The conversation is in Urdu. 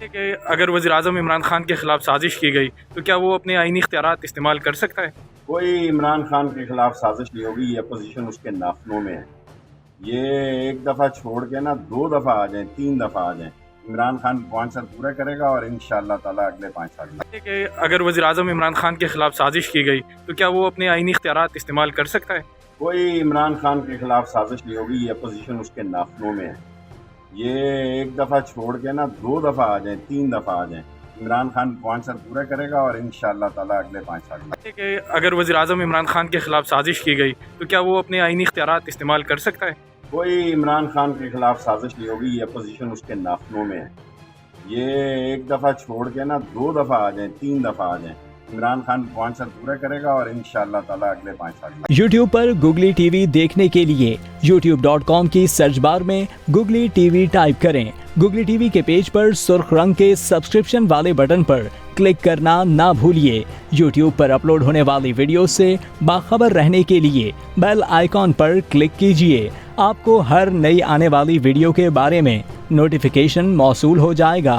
کہ اگر وزیراعظم عمران خان کے خلاف سازش کی گئی تو کیا وہ اپنے آئینی اختیارات استعمال کر سکتا ہے؟ کوئی عمران خان کے خلاف سازش نہیں ہوگی، یہ اپوزیشن اس کے نافذوں میں ہے۔ یہ ایک دفعہ چھوڑ کے نا 2 دفعہ آ جائیں، 3 دفعہ آ جائیں، عمران خان 5 سال پورا کرے گا اور انشاءاللہ تعالیٰ اگلے 5 سال میں۔ کہ اگر وزیراعظم عمران خان کے خلاف سازش کی گئی تو کیا وہ اپنے آئینی اختیارات استعمال کر سکتا ہے؟ کوئی عمران خان کے خلاف سازش نہیں ہوگی، یہ اپوزیشن اس کے نافذوں میں ہے۔ یہ ایک دفعہ چھوڑ کے نا 2 دفعہ آ جائیں، 3 دفعہ آ جائیں، عمران خان 5 سال پورا کرے گا اور انشاءاللہ تعالیٰ اگلے 5 سال میں۔ کہ اگر وزیراعظم عمران خان کے خلاف سازش کی گئی تو کیا وہ اپنے آئینی اختیارات استعمال کر سکتا ہے؟ کوئی عمران خان کے خلاف سازش نہیں ہوگی، یہ اپوزیشن اس کے نافذوں میں ہے۔ یہ ایک دفعہ چھوڑ کے نا 2 دفعہ آ جائیں، 3 دفعہ آ جائیں، عمران خان 5 سال پورا کرے گا اور انشاءاللہ تعالیٰ اگلے 5 سال میں۔ یوٹیوب پر گوگلی ٹی وی دیکھنے کے لیے youtube.com کی سرچ بار میں گوگلی ٹی وی ٹائپ کریں۔ گوگلی ٹی وی کے پیج پر سرخ رنگ کے سبسکرپشن والے بٹن پر کلک کرنا نہ بھولیے۔ یوٹیوب پر اپلوڈ ہونے والی ویڈیو سے باخبر رہنے کے لیے بیل آئیکن پر کلک کیجیے۔ آپ کو ہر نئی آنے والی ویڈیو کے بارے میں نوٹیفیکیشن موصول ہو جائے گا۔